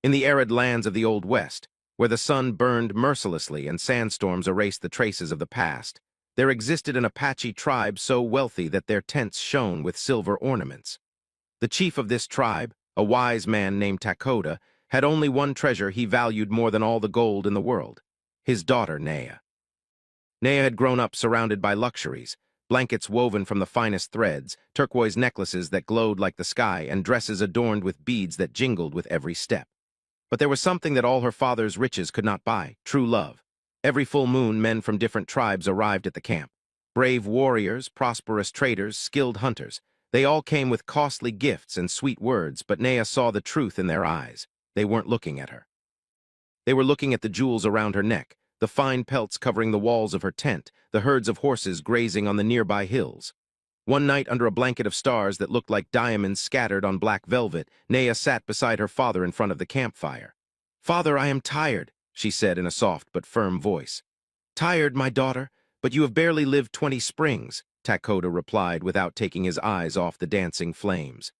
In the arid lands of the Old West, where the sun burned mercilessly and sandstorms erased the traces of the past, there existed an Apache tribe so wealthy that their tents shone with silver ornaments. The chief of this tribe, a wise man named Takoda, had only one treasure he valued more than all the gold in the world: his daughter, Nea. Nea had grown up surrounded by luxuries: blankets woven from the finest threads, turquoise necklaces that glowed like the sky, and dresses adorned with beads that jingled with every step. But there was something that all her father's riches could not buy: true love. Every full moon, men from different tribes arrived at the camp. Brave warriors, prosperous traders, skilled hunters. They all came with costly gifts and sweet words, but Nea saw the truth in their eyes. They weren't looking at her. They were looking at the jewels around her neck, the fine pelts covering the walls of her tent, the herds of horses grazing on the nearby hills. One night, under a blanket of stars that looked like diamonds scattered on black velvet, Nea sat beside her father in front of the campfire. "Father, I am tired," she said in a soft but firm voice. "Tired, my daughter, but you have barely lived 20 springs," Takoda replied without taking his eyes off the dancing flames.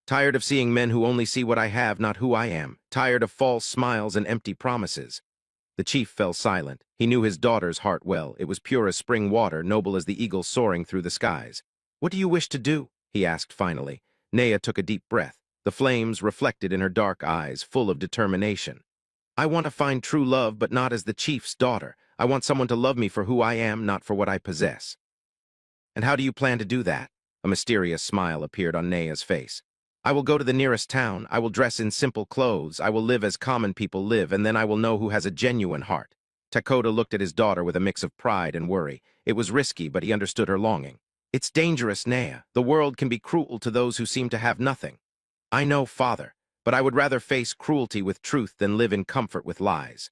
"Tired of seeing men who only see what I have, not who I am. Tired of false smiles and empty promises." The chief fell silent. He knew his daughter's heart well. It was pure as spring water, noble as the eagle soaring through the skies. "What do you wish to do?" he asked finally. Nea took a deep breath, the flames reflected in her dark eyes, full of determination. "I want to find true love, but not as the chief's daughter. I want someone to love me for who I am, not for what I possess." "And how do you plan to do that?" A mysterious smile appeared on Nea's face. "I will go to the nearest town. I will dress in simple clothes. I will live as common people live, and then I will know who has a genuine heart." Takoda looked at his daughter with a mix of pride and worry. It was risky, but he understood her longing. "It's dangerous, Nea. The world can be cruel to those who seem to have nothing." "I know, father, but I would rather face cruelty with truth than live in comfort with lies."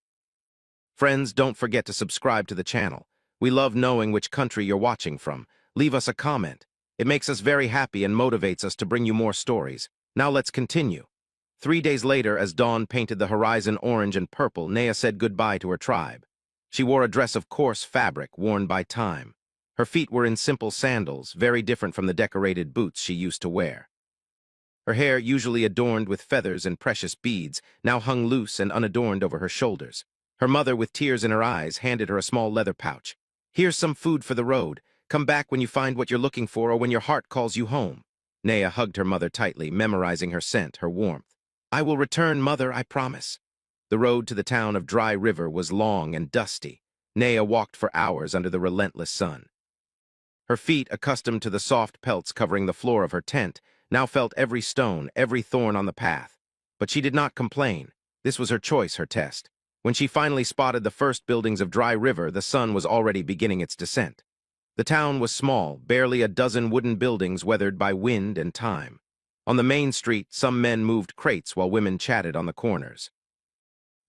Friends, don't forget to subscribe to the channel. We love knowing which country you're watching from. Leave us a comment. It makes us very happy and motivates us to bring you more stories. Now let's continue. 3 days later, as dawn painted the horizon orange and purple, Nea said goodbye to her tribe. She wore a dress of coarse fabric, worn by time. Her feet were in simple sandals, very different from the decorated boots she used to wear. Her hair, usually adorned with feathers and precious beads, now hung loose and unadorned over her shoulders. Her mother, with tears in her eyes, handed her a small leather pouch. "Here's some food for the road. Come back when you find what you're looking for or when your heart calls you home." Nea hugged her mother tightly, memorizing her scent, her warmth. "I will return, mother, I promise." The road to the town of Dry River was long and dusty. Nea walked for hours under the relentless sun. Her feet, accustomed to the soft pelts covering the floor of her tent, now felt every stone, every thorn on the path. But she did not complain. This was her choice, her test. When she finally spotted the first buildings of Dry River, the sun was already beginning its descent. The town was small, barely a dozen wooden buildings weathered by wind and time. On the main street, some men moved crates while women chatted on the corners.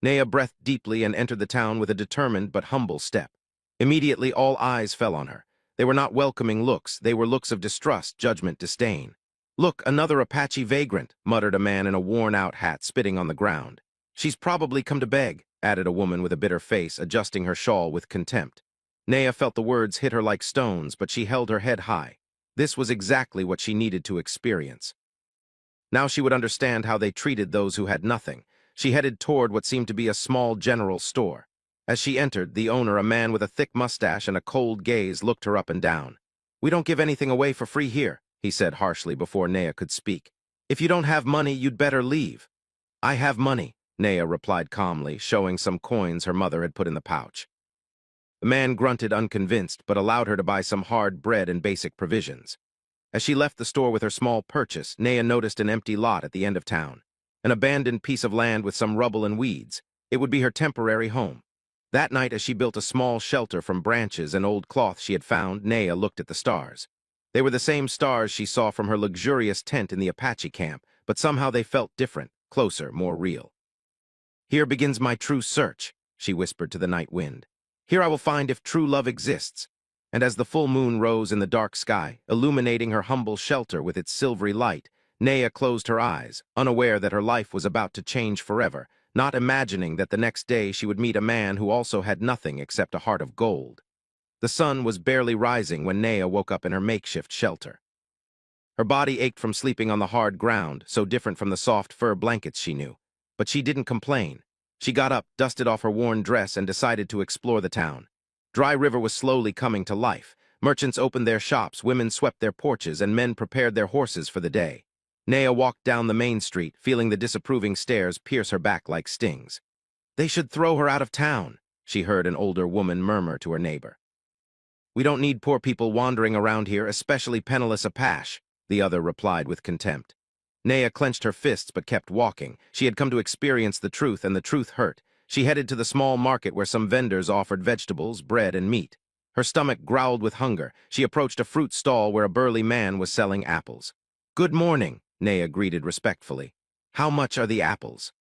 Nea breathed deeply and entered the town with a determined but humble step. Immediately, all eyes fell on her. They were not welcoming looks. They were looks of distrust, judgment, disdain. "Look, another Apache vagrant," muttered a man in a worn-out hat, spitting on the ground. "She's probably come to beg," added a woman with a bitter face, adjusting her shawl with contempt. Nea felt the words hit her like stones, but she held her head high. This was exactly what she needed to experience. Now she would understand how they treated those who had nothing. She headed toward what seemed to be a small general store. As she entered, the owner, a man with a thick mustache and a cold gaze, looked her up and down. "We don't give anything away for free here," he said harshly before Nea could speak. "If you don't have money, you'd better leave." "I have money," Nea replied calmly, showing some coins her mother had put in the pouch. The man grunted, unconvinced, but allowed her to buy some hard bread and basic provisions. As she left the store with her small purchase, Nea noticed an empty lot at the end of town, an abandoned piece of land with some rubble and weeds. It would be her temporary home. That night, as she built a small shelter from branches and old cloth she had found, Nea looked at the stars. They were the same stars she saw from her luxurious tent in the Apache camp, but somehow they felt different, closer, more real. "Here begins my true search," she whispered to the night wind. "Here I will find if true love exists." And as the full moon rose in the dark sky, illuminating her humble shelter with its silvery light, Nea closed her eyes, unaware that her life was about to change forever, not imagining that the next day she would meet a man who also had nothing except a heart of gold. The sun was barely rising when Nea woke up in her makeshift shelter. Her body ached from sleeping on the hard ground, so different from the soft fur blankets she knew. But she didn't complain. She got up, dusted off her worn dress, and decided to explore the town. Dry River was slowly coming to life. Merchants opened their shops, women swept their porches, and men prepared their horses for the day. Naya walked down the main street, feeling the disapproving stares pierce her back like stings. "They should throw her out of town," she heard an older woman murmur to her neighbor. "We don't need poor people wandering around here, especially penniless Apache," the other replied with contempt. Naya clenched her fists but kept walking. She had come to experience the truth, and the truth hurt. She headed to the small market where some vendors offered vegetables, bread, and meat. Her stomach growled with hunger. She approached a fruit stall where a burly man was selling apples. "Good morning," Naya greeted respectfully. "How much are the apples?"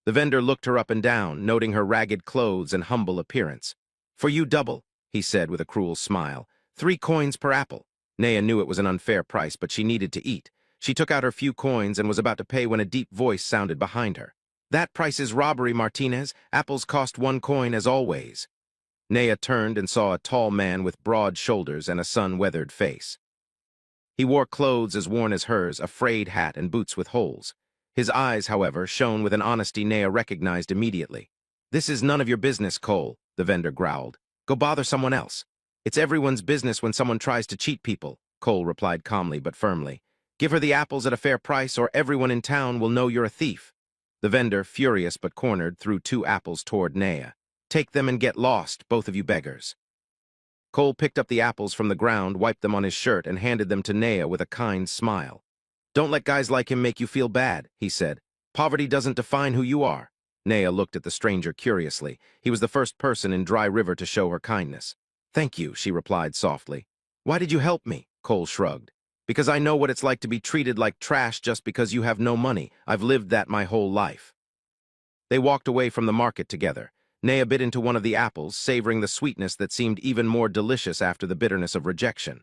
The vendor looked her up and down, noting her ragged clothes and humble appearance. "For you double," he said with a cruel smile. 3 coins per apple." Naya knew it was an unfair price, but she needed to eat. She took out her few coins and was about to pay when a deep voice sounded behind her. "That price is robbery, Martinez. Apples cost 1 coin as always." Naya turned and saw a tall man with broad shoulders and a sun-weathered face. He wore clothes as worn as hers, a frayed hat and boots with holes. His eyes, however, shone with an honesty Naya recognized immediately. "This is none of your business, Cole," the vendor growled. "Go bother someone else." "It's everyone's business when someone tries to cheat people," Cole replied calmly but firmly. "Give her the apples at a fair price or everyone in town will know you're a thief." The vendor, furious but cornered, threw 2 apples toward Naya. "Take them and get lost, both of you beggars." Cole picked up the apples from the ground, wiped them on his shirt, and handed them to Naya with a kind smile. "Don't let guys like him make you feel bad," he said. "Poverty doesn't define who you are." Naya looked at the stranger curiously. He was the first person in Dry River to show her kindness. "Thank you," she replied softly. "Why did you help me?" Cole shrugged. "Because I know what it's like to be treated like trash just because you have no money. I've lived that my whole life." They walked away from the market together. Naya bit into one of the apples, savoring the sweetness that seemed even more delicious after the bitterness of rejection.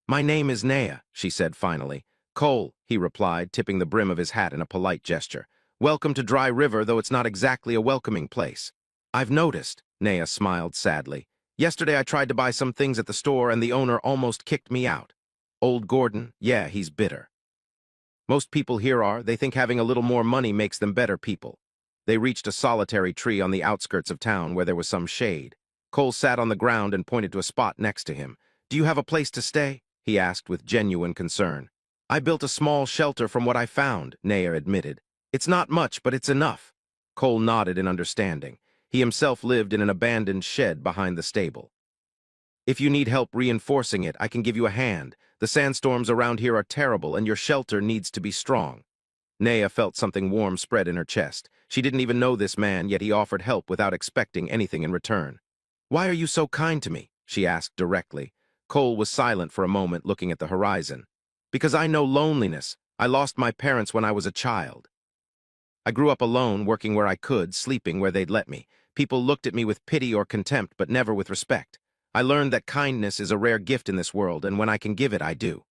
"My name is Naya," she said finally. "Cole," he replied, tipping the brim of his hat in a polite gesture. "Welcome to Dry River, though it's not exactly a welcoming place." "I've noticed," Naya smiled sadly. "Yesterday I tried to buy some things at the store and the owner almost kicked me out." "Old Gordon? Yeah, he's bitter. Most people here are. They think having a little more money makes them better people." They reached a solitary tree on the outskirts of town where there was some shade. Cole sat on the ground and pointed to a spot next to him. "Do you have a place to stay?" he asked with genuine concern. "I built a small shelter from what I found," Naya admitted. "It's not much, but it's enough." Cole nodded in understanding. He himself lived in an abandoned shed behind the stable. "If you need help reinforcing it, I can give you a hand. The sandstorms around here are terrible, and your shelter needs to be strong." Naya felt something warm spread in her chest. She didn't even know this man, yet he offered help without expecting anything in return. "Why are you so kind to me?" she asked directly. Cole was silent for a moment, looking at the horizon. "Because I know loneliness. I lost my parents when I was a child. I grew up alone, working where I could, sleeping where they'd let me. People looked at me with pity or contempt, but never with respect. I learned that kindness is a rare gift in this world, and when I can give it, I do."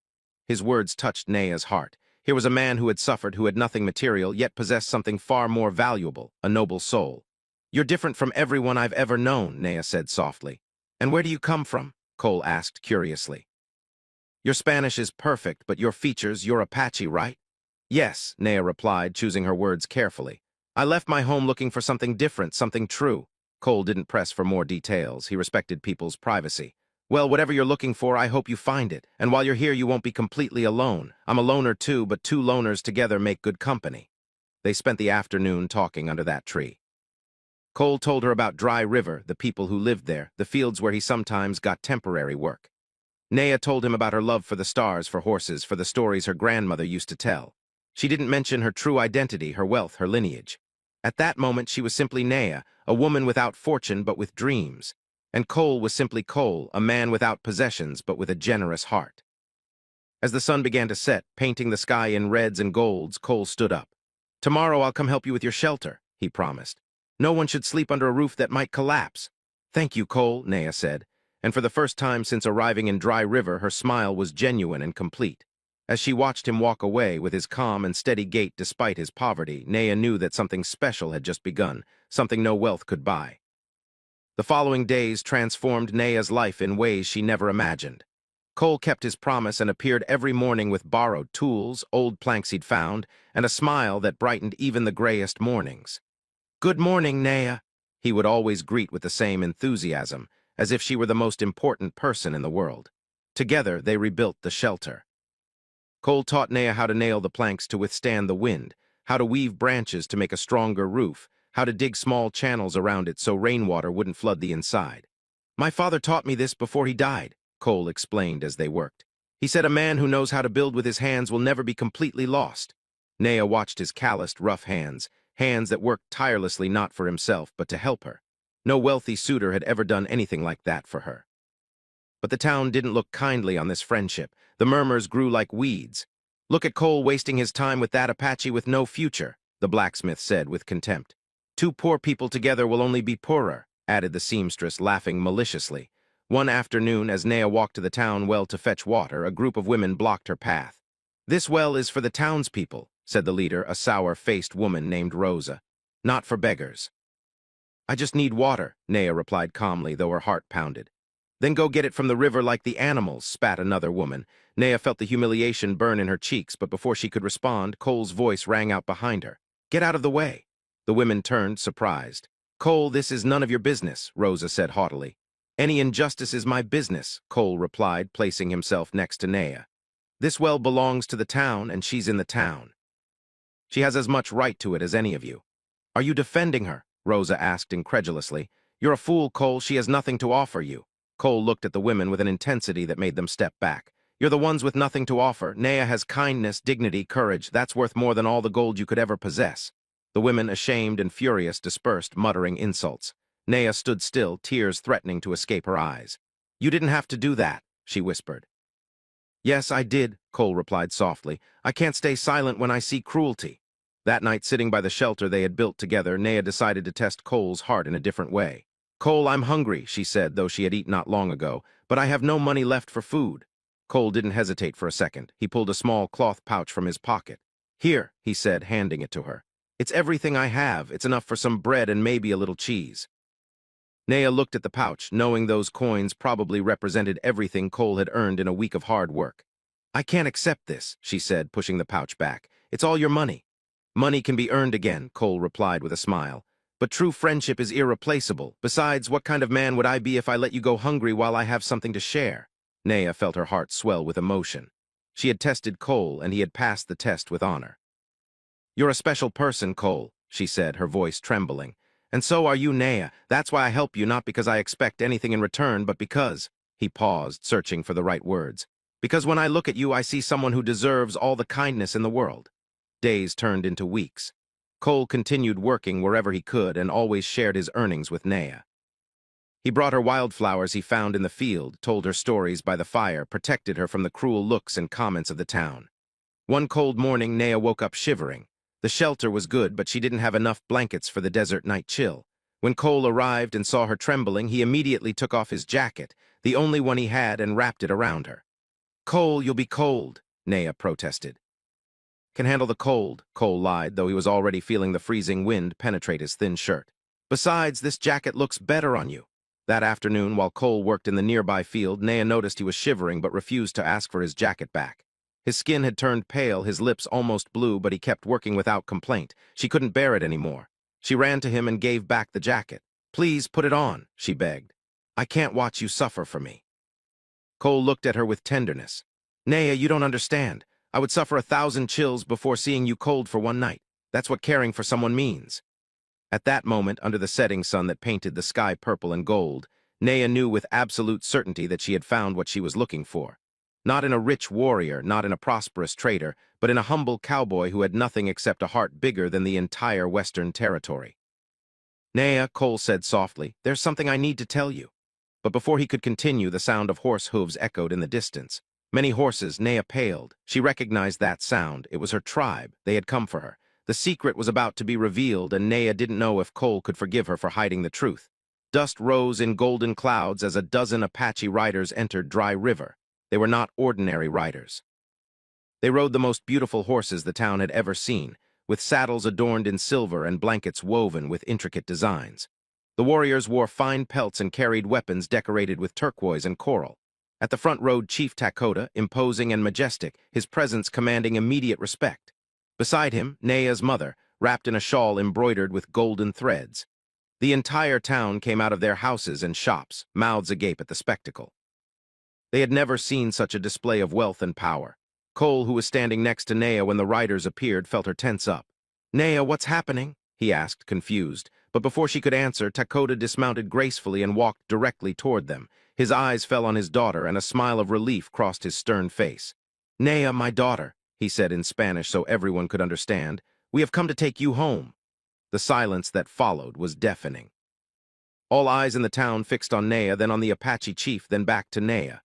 His words touched Naya's heart. Here was a man who had suffered, who had nothing material, yet possessed something far more valuable, a noble soul. "You're different from everyone I've ever known," Naya said softly. "And where do you come from?" Cole asked curiously. "Your Spanish is perfect, but your features, you're Apache, right?" "Yes," Naya replied, choosing her words carefully. "I left my home looking for something different, something true." Cole didn't press for more details. He respected people's privacy. "Well, whatever you're looking for, I hope you find it. And while you're here, you won't be completely alone. I'm a loner too, but 2 loners together make good company." They spent the afternoon talking under that tree. Cole told her about Dry River, the people who lived there, the fields where he sometimes got temporary work. Naya told him about her love for the stars, for horses, for the stories her grandmother used to tell. She didn't mention her true identity, her wealth, her lineage. At that moment, she was simply Naya, a woman without fortune but with dreams. And Cole was simply Cole, a man without possessions but with a generous heart. As the sun began to set, painting the sky in reds and golds, Cole stood up. "Tomorrow I'll come help you with your shelter," he promised. "No one should sleep under a roof that might collapse." "Thank you, Cole," Naya said. And for the first time since arriving in Dry River, her smile was genuine and complete. As she watched him walk away with his calm and steady gait despite his poverty, Naya knew that something special had just begun, something no wealth could buy. The following days transformed Naya's life in ways she never imagined. Cole kept his promise and appeared every morning with borrowed tools, old planks he'd found, and a smile that brightened even the grayest mornings. "Good morning, Naya," he would always greet with the same enthusiasm, as if she were the most important person in the world. Together, they rebuilt the shelter. Cole taught Naya how to nail the planks to withstand the wind, how to weave branches to make a stronger roof, how to dig small channels around it so rainwater wouldn't flood the inside. "My father taught me this before he died," Cole explained as they worked. "He said a man who knows how to build with his hands will never be completely lost." Naya watched his calloused, rough hands, hands that worked tirelessly not for himself but to help her. No wealthy suitor had ever done anything like that for her. But the town didn't look kindly on this friendship. The murmurs grew like weeds. "Look at Cole wasting his time with that Apache with no future," the blacksmith said with contempt. "Two poor people together will only be poorer," added the seamstress, laughing maliciously. One afternoon, as Naya walked to the town well to fetch water, a group of women blocked her path. "This well is for the townspeople," said the leader, a sour-faced woman named Rosa. "Not for beggars." "I just need water," Naya replied calmly, though her heart pounded. "Then go get it from the river like the animals," spat another woman. Naya felt the humiliation burn in her cheeks, but before she could respond, Cole's voice rang out behind her. "Get out of the way." The women turned, surprised. "Cole, this is none of your business," Rosa said haughtily. "Any injustice is my business," Cole replied, placing himself next to Naya. "This well belongs to the town, and she's in the town. She has as much right to it as any of you." "Are you defending her?" Rosa asked incredulously. "You're a fool, Cole. She has nothing to offer you." Cole looked at the women with an intensity that made them step back. "You're the ones with nothing to offer. Naya has kindness, dignity, courage. That's worth more than all the gold you could ever possess." The women, ashamed and furious, dispersed, muttering insults. Naya stood still, tears threatening to escape her eyes. "You didn't have to do that," she whispered. "Yes, I did," Cole replied softly. "I can't stay silent when I see cruelty." That night, sitting by the shelter they had built together, Naya decided to test Cole's heart in a different way. "Cole, I'm hungry," she said, though she had eaten not long ago, "but I have no money left for food." Cole didn't hesitate for a second. He pulled a small cloth pouch from his pocket. "Here," he said, handing it to her. "It's everything I have. It's enough for some bread and maybe a little cheese." Naya looked at the pouch, knowing those coins probably represented everything Cole had earned in a week of hard work. "I can't accept this," she said, pushing the pouch back. "It's all your money." "Money can be earned again," Cole replied with a smile. "But true friendship is irreplaceable. Besides, what kind of man would I be if I let you go hungry while I have something to share?" Naya felt her heart swell with emotion. She had tested Cole, and he had passed the test with honor. "You're a special person, Cole," she said, her voice trembling. "And so are you, Naya. That's why I help you, not because I expect anything in return, but because—" He paused, searching for the right words. "Because when I look at you, I see someone who deserves all the kindness in the world." Days turned into weeks. Cole continued working wherever he could and always shared his earnings with Naya. He brought her wildflowers he found in the field, told her stories by the fire, protected her from the cruel looks and comments of the town. One cold morning, Naya woke up shivering. The shelter was good, but she didn't have enough blankets for the desert night chill. When Cole arrived and saw her trembling, he immediately took off his jacket, the only one he had, and wrapped it around her. "Cole, you'll be cold," Naya protested. "Can handle the cold," Cole lied, though he was already feeling the freezing wind penetrate his thin shirt. "Besides, this jacket looks better on you." That afternoon, while Cole worked in the nearby field, Naya noticed he was shivering but refused to ask for his jacket back. His skin had turned pale, his lips almost blue, but he kept working without complaint. She couldn't bear it anymore. She ran to him and gave back the jacket. "Please, put it on," she begged. "I can't watch you suffer for me." Cole looked at her with tenderness. "Naya, you don't understand. I would suffer 1,000 chills before seeing you cold for one night. That's what caring for someone means." At that moment, under the setting sun that painted the sky purple and gold, Naya knew with absolute certainty that she had found what she was looking for. Not in a rich warrior, not in a prosperous trader, but in a humble cowboy who had nothing except a heart bigger than the entire Western territory. "Naya," Cole said softly, "there's something I need to tell you." But before he could continue, the sound of horse hooves echoed in the distance. Many horses, Naya paled. She recognized that sound. It was her tribe. They had come for her. The secret was about to be revealed, and Naya didn't know if Cole could forgive her for hiding the truth. Dust rose in golden clouds as a dozen Apache riders entered Dry River. They were not ordinary riders. They rode the most beautiful horses the town had ever seen, with saddles adorned in silver and blankets woven with intricate designs. The warriors wore fine pelts and carried weapons decorated with turquoise and coral. At the front rode Chief Takoda, imposing and majestic, his presence commanding immediate respect. Beside him, Naya's mother, wrapped in a shawl embroidered with golden threads. The entire town came out of their houses and shops, mouths agape at the spectacle. They had never seen such a display of wealth and power. Cole, who was standing next to Naya when the riders appeared, felt her tense up. "Naya, what's happening?" he asked, confused. But before she could answer, Takoda dismounted gracefully and walked directly toward them. His eyes fell on his daughter, and a smile of relief crossed his stern face. "Naya, my daughter," he said in Spanish so everyone could understand, "we have come to take you home." The silence that followed was deafening. All eyes in the town fixed on Naya, then on the Apache chief, then back to Naya.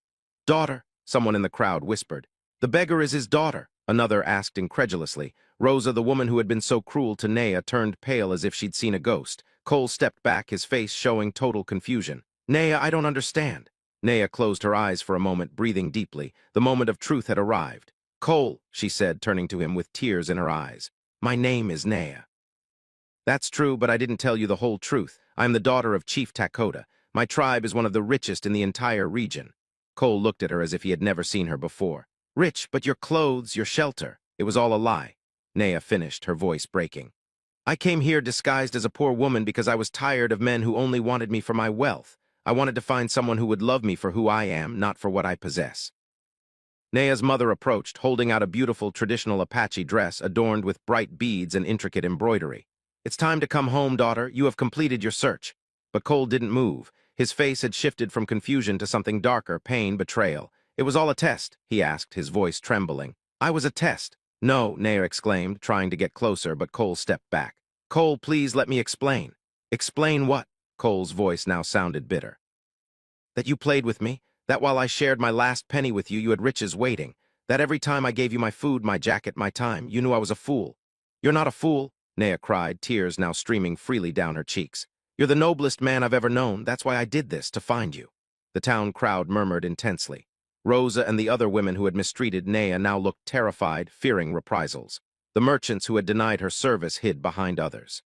"Daughter," someone in the crowd whispered. "The beggar is his daughter," another asked incredulously. Rosa, the woman who had been so cruel to Naya, turned pale as if she'd seen a ghost. Cole stepped back, his face showing total confusion. "Naya, I don't understand." Naya closed her eyes for a moment, breathing deeply. The moment of truth had arrived. "Cole," she said, turning to him with tears in her eyes. "My name is Naya." "That's true, but I didn't tell you the whole truth. I am the daughter of Chief Takoda. My tribe is one of the richest in the entire region." Cole looked at her as if he had never seen her before. "Rich, but your clothes, your shelter. It was all a lie." Naya finished, her voice breaking. "I came here disguised as a poor woman because I was tired of men who only wanted me for my wealth. I wanted to find someone who would love me for who I am, not for what I possess." Naya's mother approached, holding out a beautiful traditional Apache dress adorned with bright beads and intricate embroidery. "It's time to come home, daughter. You have completed your search." But Cole didn't move. His face had shifted from confusion to something darker, pain, betrayal. "It was all a test?" he asked, his voice trembling. "I was a test." "No," Naya exclaimed, trying to get closer, but Cole stepped back. "Cole, please let me explain." "Explain what?" Cole's voice now sounded bitter. "That you played with me, that while I shared my last penny with you, you had riches waiting, that every time I gave you my food, my jacket, my time, you knew I was a fool." "You're not a fool," Naya cried, tears now streaming freely down her cheeks. "You're the noblest man I've ever known. That's why I did this, to find you." The town crowd murmured intensely. Rosa and the other women who had mistreated Naya now looked terrified, fearing reprisals. The merchants who had denied her service hid behind others.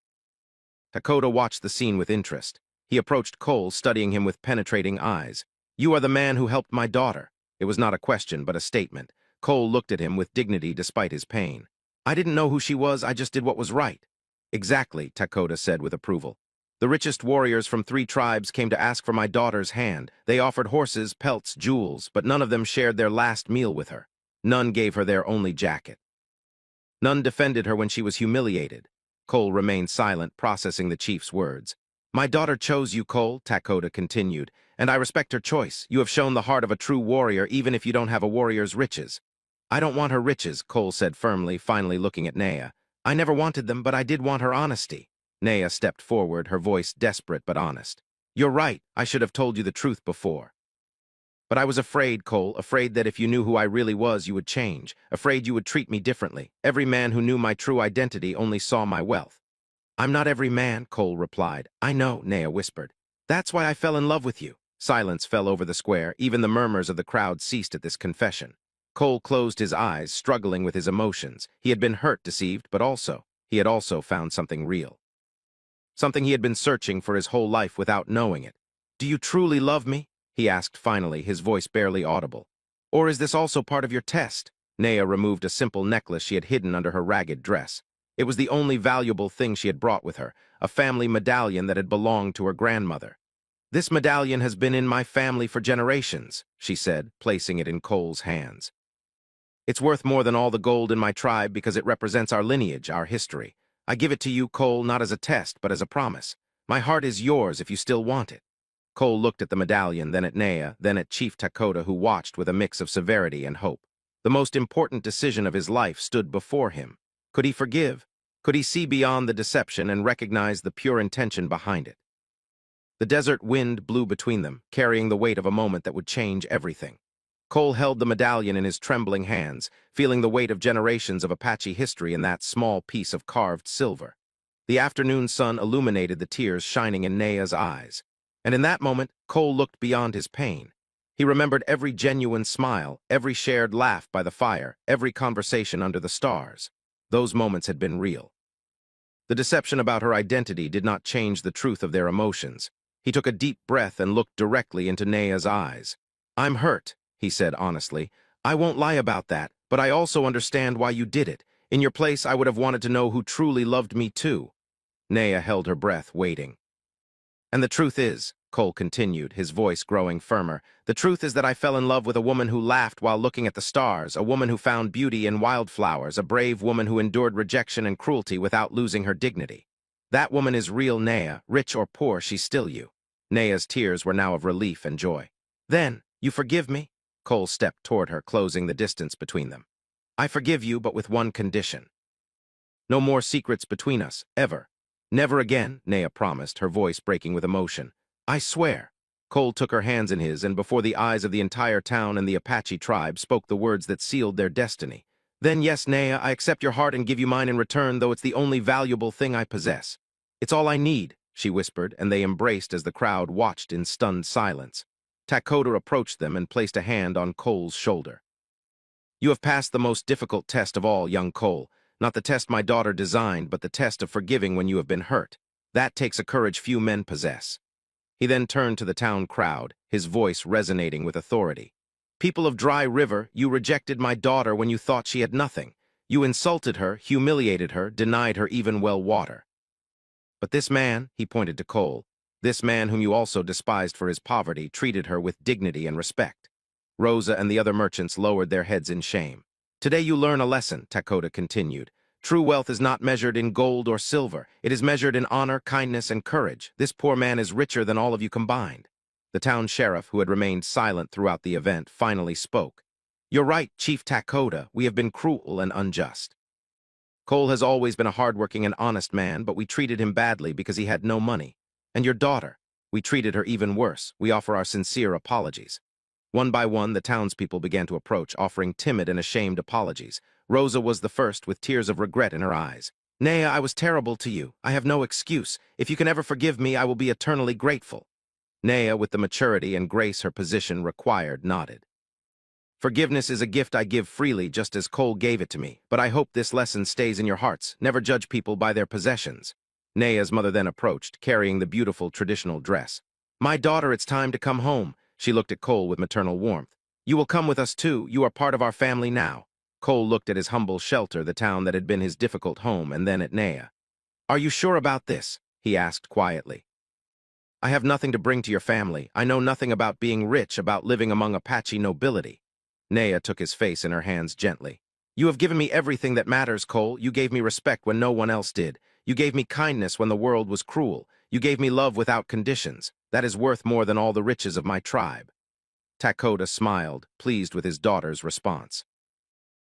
Takoda watched the scene with interest. He approached Cole, studying him with penetrating eyes. "You are the man who helped my daughter." It was not a question, but a statement. Cole looked at him with dignity despite his pain. "I didn't know who she was, I just did what was right." "Exactly," Takoda said with approval. "The richest warriors from 3 tribes came to ask for my daughter's hand. They offered horses, pelts, jewels, but none of them shared their last meal with her. None gave her their only jacket. None defended her when she was humiliated." Cole remained silent, processing the chief's words. "My daughter chose you, Cole," Takoda continued, "and I respect her choice. You have shown the heart of a true warrior, even if you don't have a warrior's riches." "I don't want her riches," Cole said firmly, finally looking at Naya. "I never wanted them, but I did want her honesty." Naya stepped forward, her voice desperate but honest. "You're right. I should have told you the truth before. But I was afraid, Cole, afraid that if you knew who I really was, you would change, afraid you would treat me differently. Every man who knew my true identity only saw my wealth." "I'm not every man," Cole replied. "I know," Naya whispered. "That's why I fell in love with you." Silence fell over the square. Even the murmurs of the crowd ceased at this confession. Cole closed his eyes, struggling with his emotions. He had been hurt, deceived, but he had also found something real. Something he had been searching for his whole life without knowing it. "Do you truly love me?" he asked finally, his voice barely audible. "Or is this also part of your test?" Naya removed a simple necklace she had hidden under her ragged dress. It was the only valuable thing she had brought with her, a family medallion that had belonged to her grandmother. "This medallion has been in my family for generations," she said, placing it in Cole's hands. "It's worth more than all the gold in my tribe because it represents our lineage, our history. I give it to you, Cole, not as a test, but as a promise. My heart is yours if you still want it." Cole looked at the medallion, then at Naya, then at Chief Takoda, who watched with a mix of severity and hope. The most important decision of his life stood before him. Could he forgive? Could he see beyond the deception and recognize the pure intention behind it? The desert wind blew between them, carrying the weight of a moment that would change everything. Cole held the medallion in his trembling hands, feeling the weight of generations of Apache history in that small piece of carved silver. The afternoon sun illuminated the tears shining in Naya's eyes. And in that moment, Cole looked beyond his pain. He remembered every genuine smile, every shared laugh by the fire, every conversation under the stars. Those moments had been real. The deception about her identity did not change the truth of their emotions. He took a deep breath and looked directly into Naya's eyes. "I'm hurt," he said honestly. I won't lie about that, but I also understand why you did it. In your place, I would have wanted to know who truly loved me too. Naya held her breath, waiting. And the truth is, Cole continued, his voice growing firmer, the truth is that I fell in love with a woman who laughed while looking at the stars, a woman who found beauty in wildflowers, a brave woman who endured rejection and cruelty without losing her dignity. That woman is real Naya, rich or poor, she's still you. Naya's tears were now of relief and joy. Then, you forgive me? Cole stepped toward her, closing the distance between them. I forgive you, but with one condition. No more secrets between us, ever. Never again, Naya promised, her voice breaking with emotion. I swear. Cole took her hands in his and before the eyes of the entire town and the Apache tribe spoke the words that sealed their destiny. Then yes, Naya, I accept your heart and give you mine in return, though it's the only valuable thing I possess. It's all I need, she whispered, and they embraced as the crowd watched in stunned silence. Takoda approached them and placed a hand on Cole's shoulder. You have passed the most difficult test of all, young Cole. Not the test my daughter designed, but the test of forgiving when you have been hurt. That takes a courage few men possess. He then turned to the town crowd, his voice resonating with authority. People of Dry River, you rejected my daughter when you thought she had nothing. You insulted her, humiliated her, denied her even well water. But this man, he pointed to Cole, this man whom you also despised for his poverty, treated her with dignity and respect. Rosa and the other merchants lowered their heads in shame. Today you learn a lesson, Takoda continued. True wealth is not measured in gold or silver. It is measured in honor, kindness, and courage. This poor man is richer than all of you combined. The town sheriff, who had remained silent throughout the event, finally spoke. You're right, Chief Takoda. We have been cruel and unjust. Cole has always been a hardworking and honest man, but we treated him badly because he had no money. And your daughter, we treated her even worse. We offer our sincere apologies. One by one, the townspeople began to approach, offering timid and ashamed apologies. Rosa was the first, with tears of regret in her eyes. Naya, I was terrible to you. I have no excuse. If you can ever forgive me, I will be eternally grateful. Naya, with the maturity and grace her position required, nodded. Forgiveness is a gift I give freely, just as Cole gave it to me, but I hope this lesson stays in your hearts. Never judge people by their possessions. Naya's mother then approached, carrying the beautiful traditional dress. My daughter, it's time to come home. She looked at Cole with maternal warmth. You will come with us too. You are part of our family now. Cole looked at his humble shelter, the town that had been his difficult home, and then at Naya. Are you sure about this? He asked quietly. I have nothing to bring to your family. I know nothing about being rich, about living among Apache nobility. Naya took his face in her hands gently. You have given me everything that matters, Cole. You gave me respect when no one else did. You gave me kindness when the world was cruel. You gave me love without conditions. That is worth more than all the riches of my tribe. Takoda smiled, pleased with his daughter's response.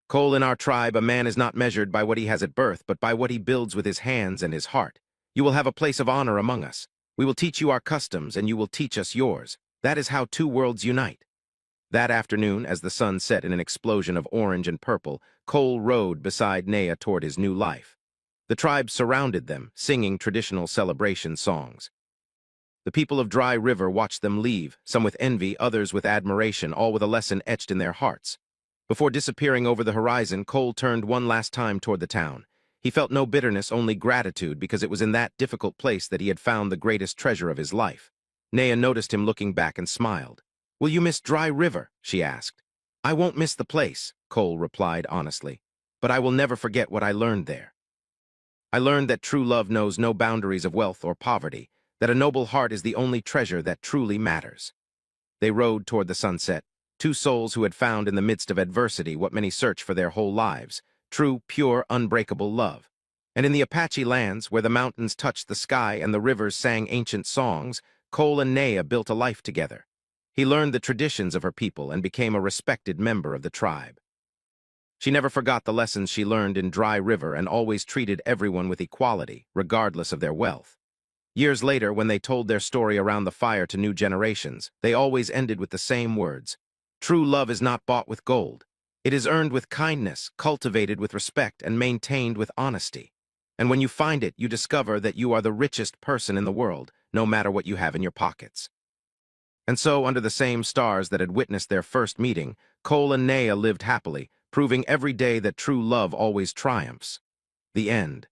Cole, in our tribe, a man is not measured by what he has at birth, but by what he builds with his hands and his heart. You will have a place of honor among us. We will teach you our customs, and you will teach us yours. That is how two worlds unite. That afternoon, as the sun set in an explosion of orange and purple, Cole rode beside Naya toward his new life. The tribe surrounded them, singing traditional celebration songs. The people of Dry River watched them leave, some with envy, others with admiration, all with a lesson etched in their hearts. Before disappearing over the horizon, Cole turned one last time toward the town. He felt no bitterness, only gratitude, because it was in that difficult place that he had found the greatest treasure of his life. Naya noticed him looking back and smiled. Will you miss Dry River? She asked. I won't miss the place, Cole replied honestly, but I will never forget what I learned there. I learned that true love knows no boundaries of wealth or poverty, that a noble heart is the only treasure that truly matters. They rode toward the sunset, two souls who had found in the midst of adversity what many search for their whole lives, true, pure, unbreakable love. And in the Apache lands, where the mountains touched the sky and the rivers sang ancient songs, Cole and Naya built a life together. He learned the traditions of her people and became a respected member of the tribe. She never forgot the lessons she learned in Dry River and always treated everyone with equality, regardless of their wealth. Years later, when they told their story around the fire to new generations, they always ended with the same words. True love is not bought with gold. It is earned with kindness, cultivated with respect, and maintained with honesty. And when you find it, you discover that you are the richest person in the world, no matter what you have in your pockets. And so, under the same stars that had witnessed their first meeting, Cole and Naya lived happily, proving every day that true love always triumphs. The end.